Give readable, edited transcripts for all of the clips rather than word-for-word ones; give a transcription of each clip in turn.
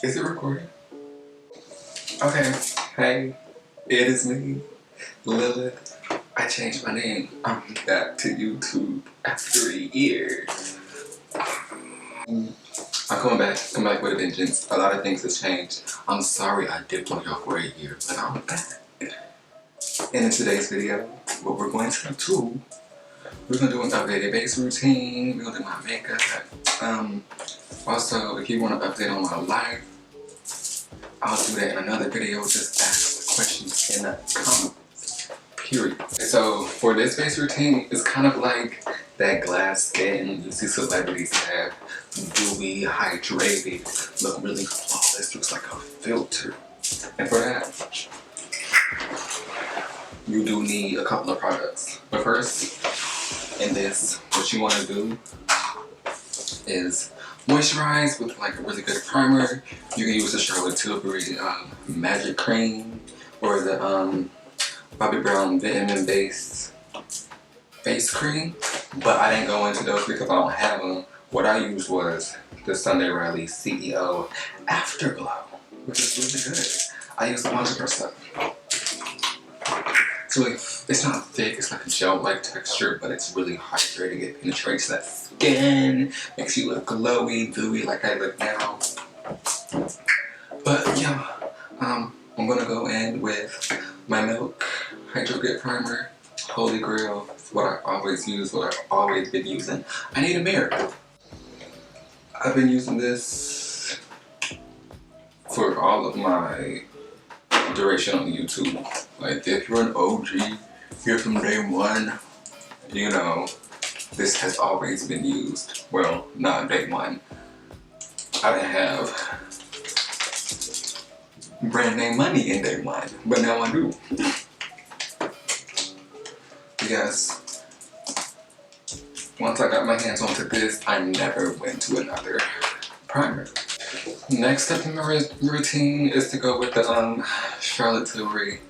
Is it recording? Okay. Hey, it is me, Lilith. I changed my name. I'm back to YouTube after 3 years. I'm coming back. Come back with a vengeance. A lot of things has changed. I'm sorry I dipped on y'all for a year, but I'm back. And in today's video, what we're going to do, we're going to do an updated base routine. We're going to do my makeup. Also, if you want an update on my life, I'll do that in another video. Just ask questions in the comments. Period. So for this base routine, it's kind of like that glass skin you see celebrities have. Dewy, hydrated, look really flawless, looks like a filter. And for that, you do need a couple of products. But first, in this, what you want to do is moisturize with like a really good primer. You can use the Charlotte Tilbury Magic Cream or the Bobbi Brown Vitamin Base Face Cream, but I didn't go into those because I don't have them. What I used was the Sunday Riley CEO Afterglow, which is really good. I use a bunch of her stuff. It's really, it's not thick, it's like a gel-like texture, but it's really hydrating. It penetrates that skin, makes you look glowy, dewy like I look now. But yeah, I'm gonna go in with my Milk Hydro Grip Primer, Holy Grail. It's what I always use, what I've always been using. I need a mirror. I've been using this for all of my duration on YouTube. Like if you're an OG, you're from day one, you know, this has always been used. Well, not day one. I didn't have brand name money in day one, but now I do. Yes. Once I got my hands onto this, I never went to another primer. Next step in my routine is to go with the Charlotte Tilbury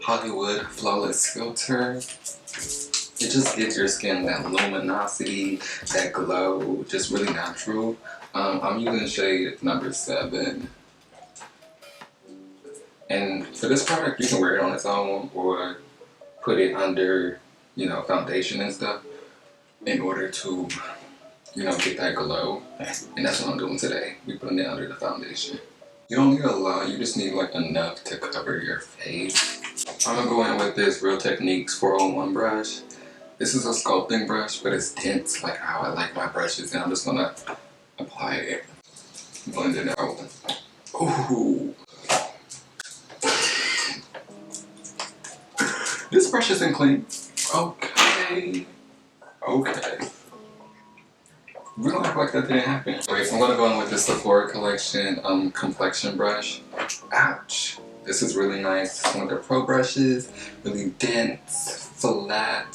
Hollywood Flawless Filter. It just gives your skin that luminosity, that glow, just really natural. I'm using shade number 7. And for this product, you can wear it on its own or put it under, you know, foundation and stuff in order to, you know, get that glow. And that's what I'm doing today. We're putting it under the foundation. You don't need a lot, you just need like enough to cover your face. I'm gonna go in with this Real Techniques 401 brush. This is a sculpting brush, but it's dense like how I like my brushes, and I'm just gonna apply it, blend it out. Ooh. This brush isn't clean. Okay. Okay. We don't act like that didn't happen. Wait, I'm gonna go in with this Sephora Collection complexion brush. Ouch. This is really nice. It's one of the pro brushes. Really dense, flat.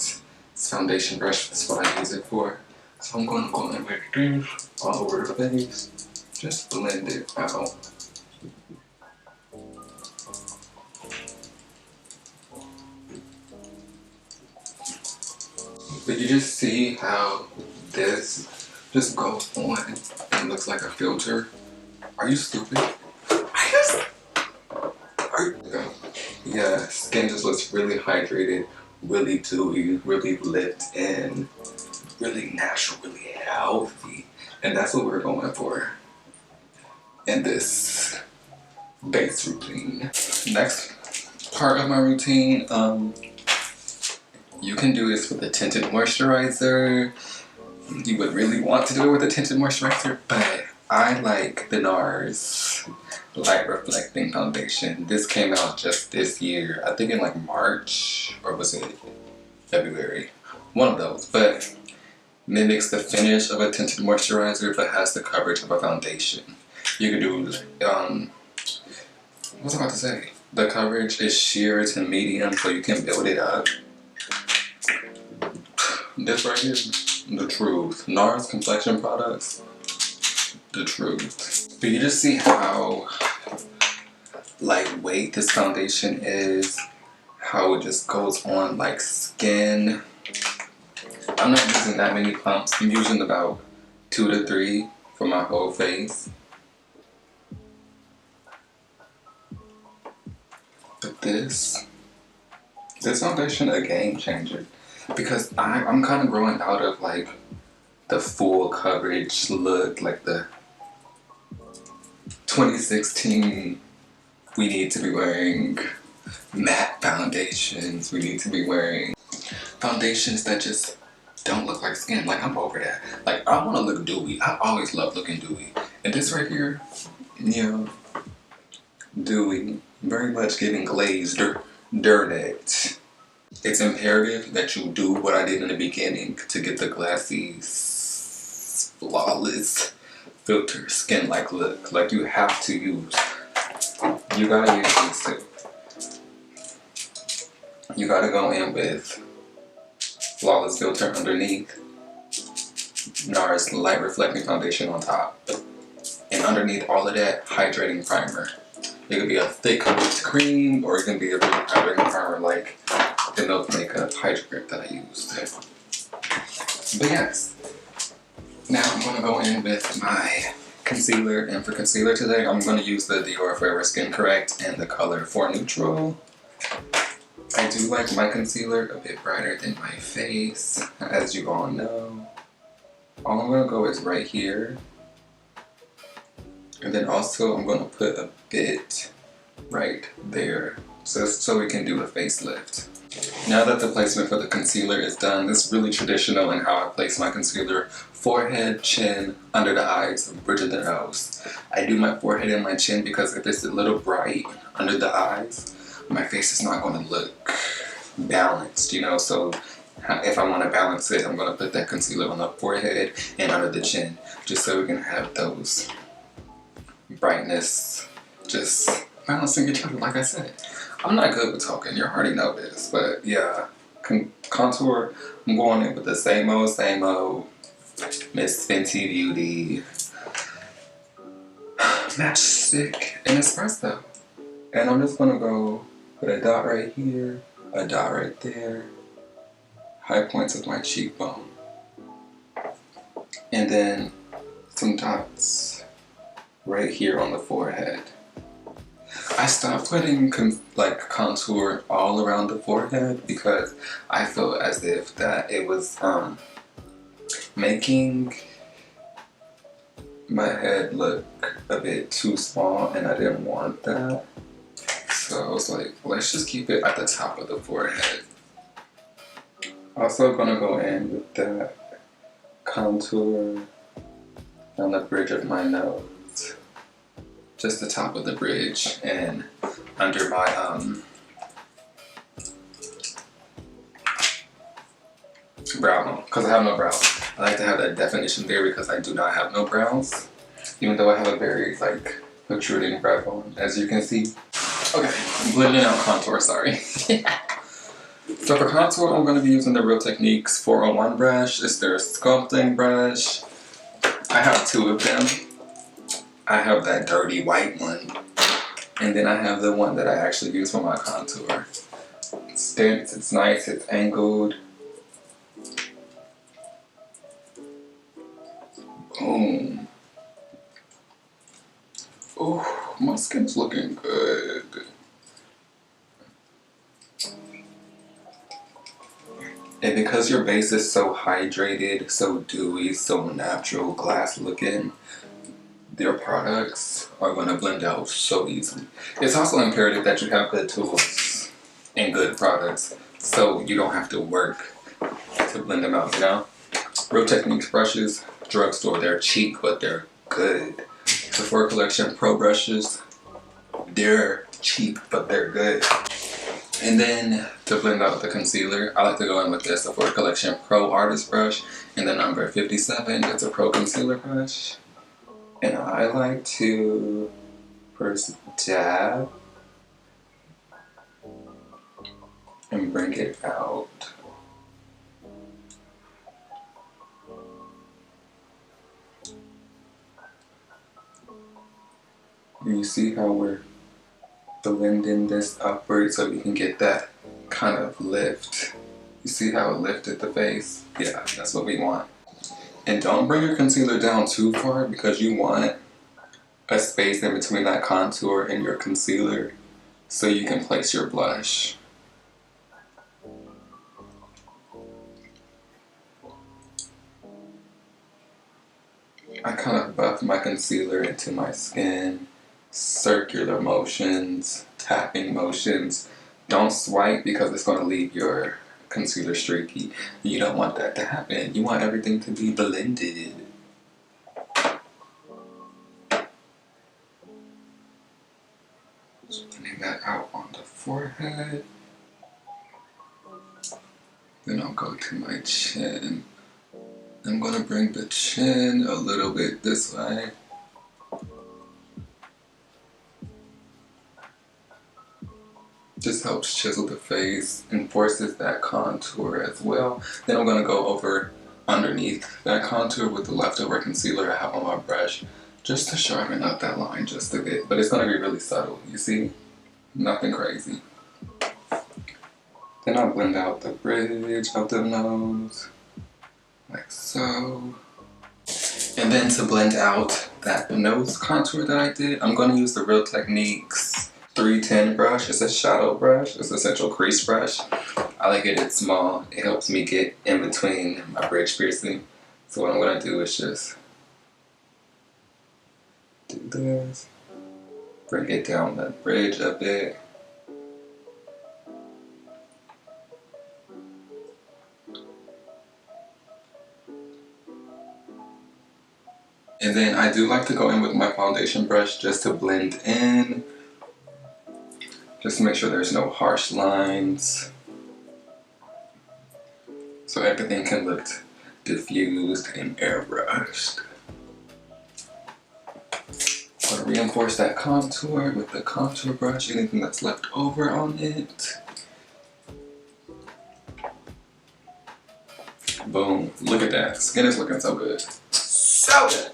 It's foundation brush. That's what I use it for. So I'm gonna go in with this all over the face. Just blend it out. But you just see how this just goes on and looks like a filter. Are you stupid? Yeah, skin just looks really hydrated, really dewy, really lipped in, really natural, really healthy. And that's what we're going for in this base routine. Next part of my routine, you can do this with a tinted moisturizer. You would really want to do it with a tinted moisturizer, but I like the NARS Light Reflecting Foundation. This came out just this year. I think in like March, or was it February? One of those, but mimics the finish of a tinted moisturizer, but has the coverage of a foundation. You can do, what was I about to say? The coverage is sheer to medium, so you can build it up. This right here, the truth. NARS complexion products, the truth. But you just see how lightweight this foundation is, how it just goes on like skin. I'm not using that many pumps. I'm using about 2 to 3 for my whole face. this foundation a game changer because I'm kind of growing out of like the full coverage look, like the 2016 we need to be wearing matte foundations, we need to be wearing foundations that just don't look like skin. Like, I'm over that. Like, I want to look dewy. I always love looking dewy. And this right here, you know, dewy, very much giving glazed dirty. It's imperative that you do what I did in the beginning to get the glassy, flawless filter skin-like look. Like, you have to use. You gotta use these two. You gotta go in with flawless filter underneath, NARS light reflecting foundation on top, and underneath all of that, hydrating primer. It could be a thick whipped cream, or it can be a really hydrating primer like the Milk Makeup Hydrate that I used. But yes, now I'm gonna go in with my concealer, and for concealer today, I'm gonna use the Dior Forever Skin Correct in the color 4 Neutral. I do like my concealer a bit brighter than my face, as you all know. All I'm going to go is right here. And then also I'm going to put a bit right there, so we can do a facelift. Now that the placement for the concealer is done, this is really traditional in how I place my concealer. Forehead, chin, under the eyes, bridge of the nose. I do my forehead and my chin because if it's a little bright under the eyes, my face is not going to look balanced, you know, so if I want to balance it, I'm going to put that concealer on the forehead and under the chin, just so we can have those brightness, just balancing each other. Like I said, I'm not good with talking, you already know this, but yeah, contour, I'm going in with the same old Miss Fenty Beauty Matchstick and Espresso. And I'm just going to go put a dot right here, a dot right there, high points of my cheekbone, and then some dots right here on the forehead. I stopped putting contour all around the forehead because I felt as if that it was making my head look a bit too small, and I didn't want that. So I was like, let's just keep it at the top of the forehead. Also gonna go in with that contour on the bridge of my nose. Just the top of the bridge and under my brow bone, because I have no brows. I like to have that definition there because I do not have no brows, even though I have a very protruding brow bone, as you can see. Okay, I'm blending out contour, sorry. So for contour, I'm going to be using the Real Techniques 401 brush. It's their sculpting brush. I have two of them. I have that dirty white one, and then I have the one that I actually use for my contour. It's dense, it's nice, it's angled. Boom. Oh, my skin's looking good. And because your base is so hydrated, so dewy, so natural, glass looking, their products are going to blend out so easily. It's also imperative that you have good tools and good products so you don't have to work to blend them out, you know? Real Techniques brushes, drugstore, they're cheap, but they're good. Sephora Collection Pro brushes, they're cheap, but they're good. And then to blend out the concealer, I like to go in with the Sephora Collection Pro Artist brush in the number 57. It's a Pro Concealer brush. And I like to first dab and bring it out. You see how we're blending this upward so we can get that kind of lift. You see how it lifted the face? Yeah, that's what we want. And don't bring your concealer down too far because you want a space in between that contour and your concealer so you can place your blush. I kind of buff my concealer into my skin, circular motions, tapping motions. Don't swipe because it's going to leave your concealer streaky. You don't want that to happen. You want everything to be blended. So blending that out on the forehead. Then I'll go to my chin. I'm going to bring the chin a little bit this way. Just helps chisel the face and forces that contour as well. Then I'm going to go over underneath that contour with the leftover concealer I have on my brush, just to sharpen up that line just a bit. But it's going to be really subtle, you see? Nothing crazy. Then I'll blend out the bridge of the nose, like so. And then to blend out that nose contour that I did, I'm going to use the Real Techniques 310 brush. It's a shadow brush. It's a central crease brush. I like it, it's small. It helps me get in between my bridge piercing. So what I'm going to do is just do this. Bring it down the bridge a bit. And then I do like to go in with my foundation brush just to blend in. Just to make sure there's no harsh lines. So everything can look diffused and airbrushed. I'm going to reinforce that contour with the contour brush, anything that's left over on it. Boom, look at that, skin is looking so good. So good!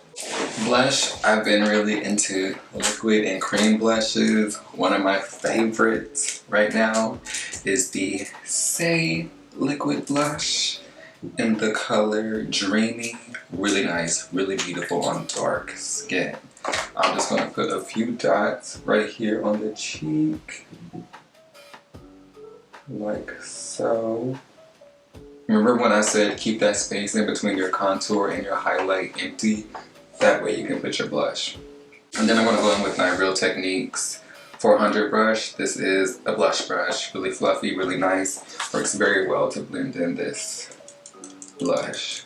Blush, I've been really into liquid and cream blushes. One of my favorites right now is the Say liquid blush in the color Dreamy. Really nice, really beautiful on dark skin. I'm just going to put a few dots right here on the cheek, like so. Remember when I said keep that space in between your contour and your highlight empty? That way you can put your blush. And then I'm going to go in with my Real Techniques 400 brush. This is a blush brush, really fluffy, really nice. Works very well to blend in this blush.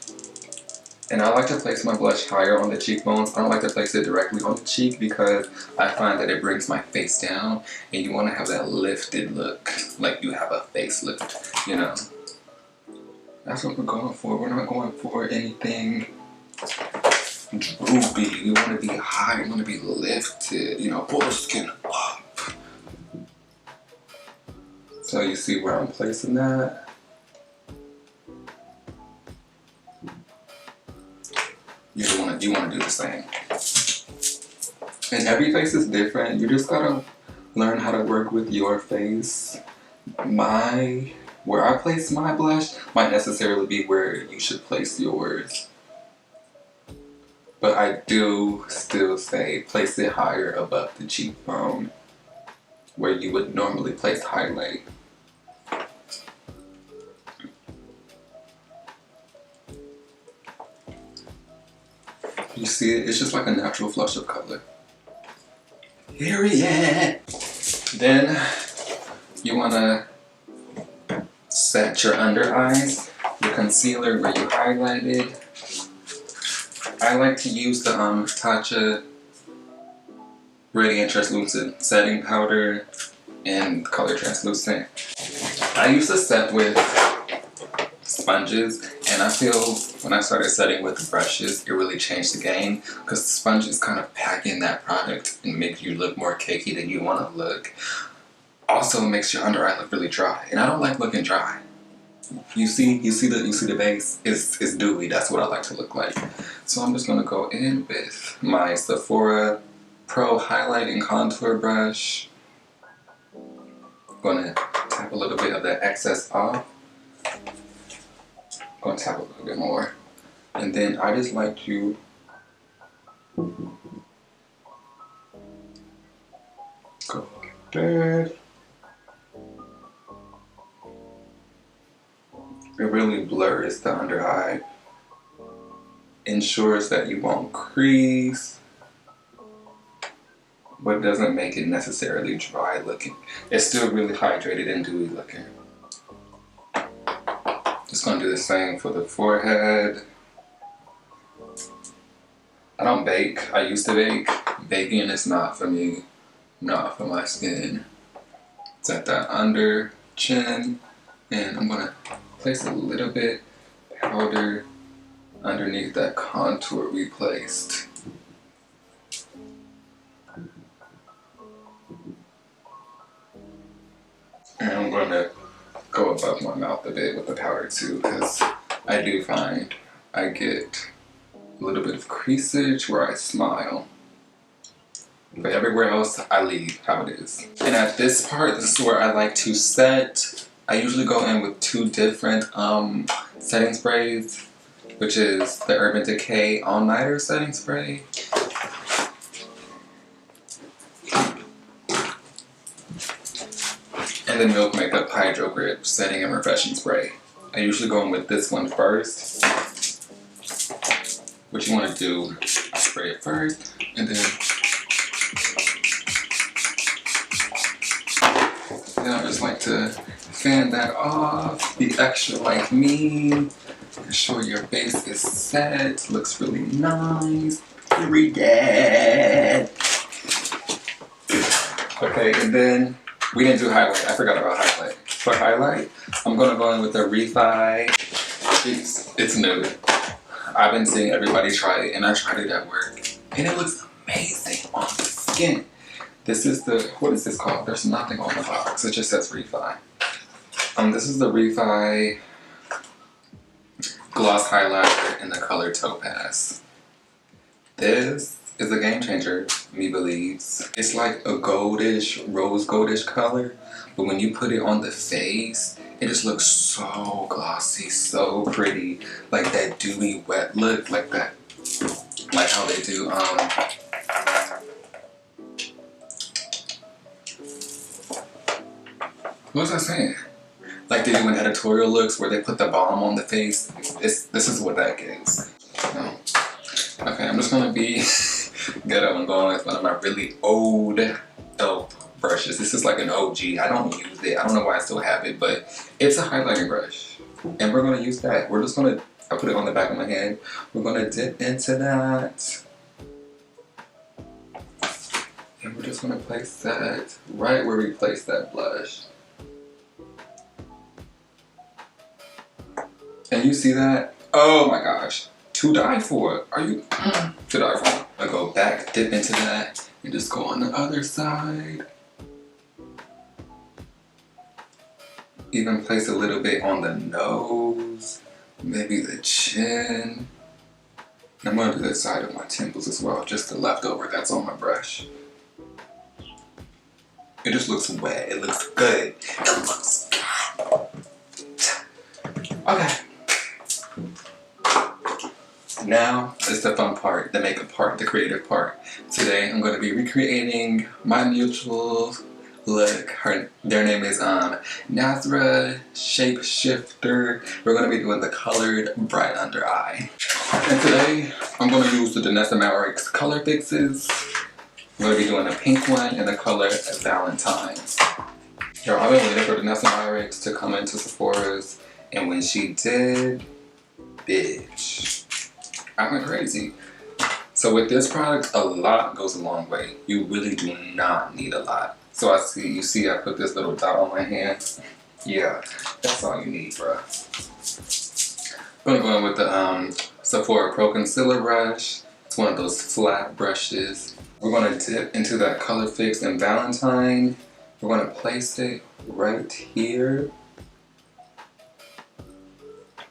And I like to place my blush higher on the cheekbones. I don't like to place it directly on the cheek because I find that it brings my face down and you want to have that lifted look, like you have a facelift, you know. That's what we're going for. We're not going for anything droopy. We want to be high, we want to be lifted, you know, pull the skin up. So you see where I'm placing that? You want to do the same. And every face is different. You just gotta learn how to work with your face. Where I place my blush might necessarily be where you should place yours. But I do still say place it higher above the cheekbone where you would normally place highlight. You see it? It's just like a natural flush of color. Period. Then you want to set your under eyes, your concealer where you highlighted. I like to use the Tatcha Radiant Translucent Setting Powder in color translucent. I used to set with sponges, and I feel when I started setting with brushes, it really changed the game because the sponges kind of pack in that product and make you look more cakey than you want to look. Also makes your under eye look really dry, and I don't like looking dry. You see the base? It's dewy. That's what I like to look like. So I'm just gonna go in with my Sephora Pro Highlight and Contour Brush. I'm gonna tap a little bit of that excess off. I'm gonna tap a little bit more, and then I just like to go It really blurs the under eye, ensures that you won't crease, but doesn't make it necessarily dry looking. It's still really hydrated and dewy looking. Just gonna do the same for the forehead. I don't bake. I used to bake. Baking is not for me, not for my skin. It's at that under chin, and I'm gonna place a little bit powder underneath that contour we placed. And I'm gonna go above my mouth a bit with the powder too, because I do find I get a little bit of creasage where I smile. But everywhere else, I leave how it is. And at this part, this is where I like to set. I usually go in with two different setting sprays, which is the Urban Decay All Nighter setting spray. And the Milk Makeup Hydro Grip Setting and Refreshing Spray. I usually go in with this one first. What you want to do, spray it first, and then I just like to fan that off, be extra like me, make sure your base is set, looks really nice, period. Okay, and then we didn't do highlight, I forgot about highlight. For highlight, I'm gonna go in with the Refi. It's new. I've been seeing everybody try it, and I tried it at work, and it looks amazing on the skin. This is the, what is this called? There's nothing on the box, it just says Refi. This is the Refi Gloss Highlighter in the color Topaz. This is a game changer, me believes. It's like a goldish, rose goldish color, but when you put it on the face, it just looks so glossy, so pretty. Like that dewy wet look, like that, like how they do, what was I saying? Like they do in editorial looks where they put the balm on the face. This is what that gives. No. Okay, I'm just gonna be ghetto and going with one of my really old elf brushes. This is like an OG. I don't use it. I don't know why I still have it, but it's a highlighting brush. And we're gonna use that. We're just gonna, I put it on the back of my hand. We're gonna dip into that. And we're just gonna place that right where we placed that blush. And you see that? Oh my gosh. To die for. Are you? To die for. I go back, dip into that, and just go on the other side. Even place a little bit on the nose, maybe the chin. I'm gonna do the side of my temples as well, just the leftover that's on my brush. It just looks wet, it looks good. It looks good. Okay. Now is the fun part, the makeup part, the creative part. Today I'm going to be recreating my mutual look. Their name is Nazra Shapeshifter. We're going to be doing the colored bright under eye. And today I'm going to use the Danessa Mavericks color fixes. I'm going to be doing a pink one in the color Valentine. Yo, I've been waiting for Danessa Mavericks to come into Sephora's, and when she did, bitch, I went crazy. So with this product, a lot goes a long way. You really do not need a lot. So you see I put this little dot on my hand. Yeah, that's all you need, bro. I'm gonna go in with the Sephora Pro Concealer brush. It's one of those flat brushes. We're gonna dip into that color fix in Valentine. We're gonna place it right here,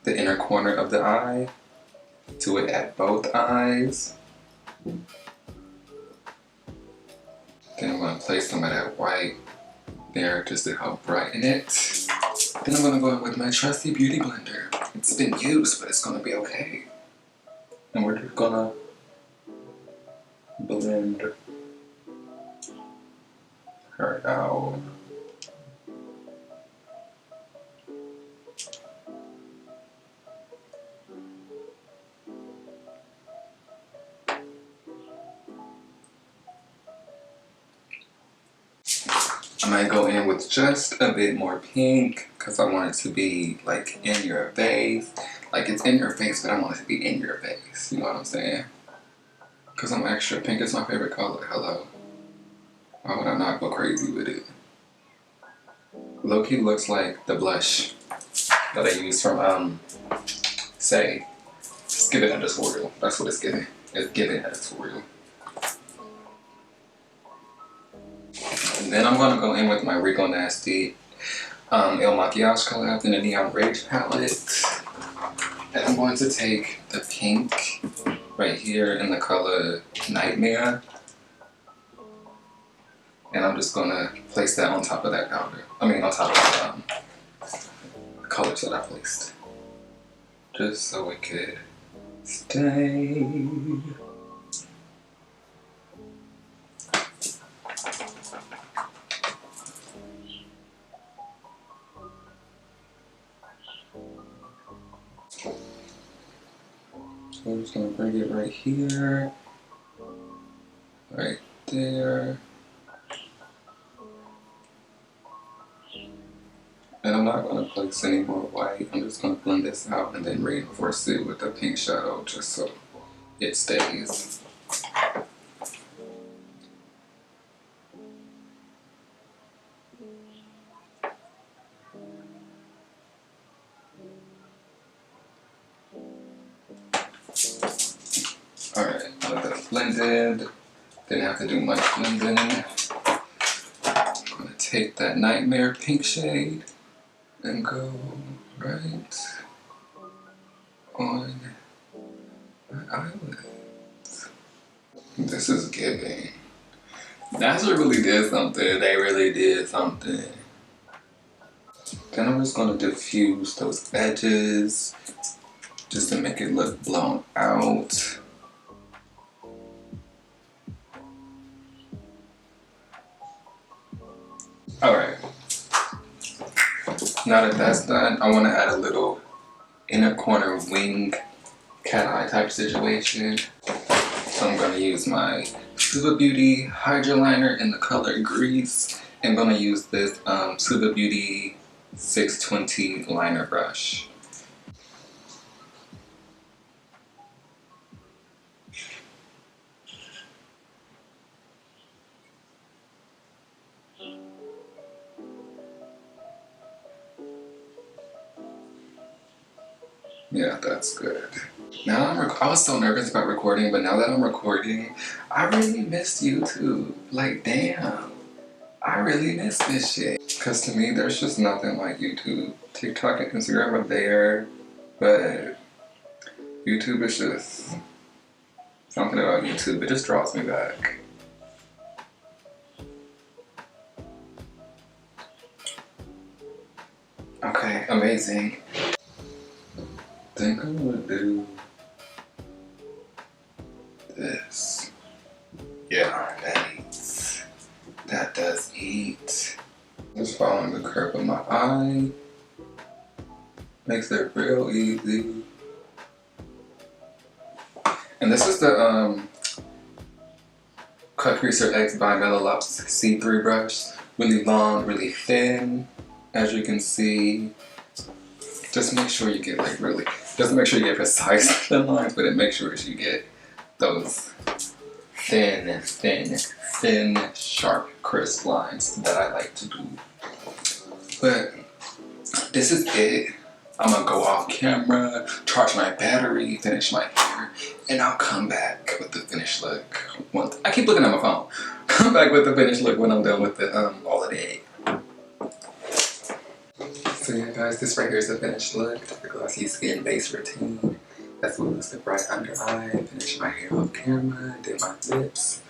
the inner corner of the eye. Do it at both eyes. Then I'm going to place some of that white there just to help brighten it. Then I'm going to go in with my trusty beauty blender. It's been used, but it's going to be okay. And we're just going to blend her out. I might go in with just a bit more pink because I want it to be like in your face. Like it's in your face, but I want it to be in your face. You know what I'm saying? Because I'm extra pink. It's my favorite color. Hello. Why would I not go crazy with it? Low-key looks like the blush that I use from Say. Just give it a tutorial. That's what it's giving. It's giving a tutorial. And then I'm gonna go in with my Rico Nasty El Maquiage collab in the Neon Rage palette. And I'm going to take the pink right here in the color Nightmare. And I'm just gonna place that on top of that powder. I mean on top of the colors that I placed. Just so it could stay. So I'm just gonna bring it right here, right there. And I'm not gonna place any more white. I'm just gonna blend this out and then reinforce it with the pink shadow just so it stays. Alright, now that that's blended, didn't have to do much blending. I'm gonna take that Nightmare pink shade and go right on my eyelids. This is giving. NASA really did something. They really did something. Then I'm just gonna diffuse those edges just to make it look blown out. Alright. Now that that's done, I want to add a little inner corner wing cat eye type situation. So I'm going to use my Suva Beauty Hydra Liner in the color Grease. I'm going to use this Suva Beauty 620 liner brush. Yeah, that's good. Now I was so nervous about recording, but now that I'm recording, I really missed YouTube. Like, damn. I really miss this shit. Because to me, there's just nothing like YouTube. TikTok and Instagram are there, but YouTube is just something about YouTube. It just draws me back. Okay, amazing. I think I'm gonna do this. Yeah, that does eat. Just following the curve of my eye. Makes it real easy. And this is the Cut Creaser X by Melolops C3 brush. Really long, really thin, as you can see. Just make sure you get like really, just make sure you get precise thin lines, but then make sure you get those thin, sharp, crisp lines that I like to do. But this is it. I'm gonna go off camera, charge my battery, finish my hair, and I'll come back with the finished look. I keep looking at my phone. Come back with the finished look when I'm done with the all of it. So yeah guys, this right here is the finished look. The glossy skin base routine. That's what looks like right under eye. Finish my hair off camera, did my lips.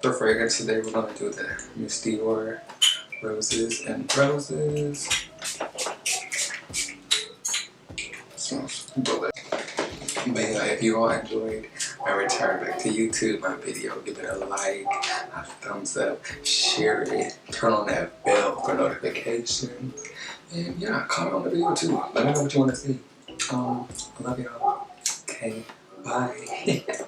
For fragrance today we're gonna do the Miss Dior Roses and Roses. Smells bullet. But yeah, if you all enjoyed I return back to YouTube, my video, give it a like, a thumbs up, share it, turn on that bell for notifications, and yeah, comment on the video too. Let me know what you want to see. I love y'all. Okay, bye.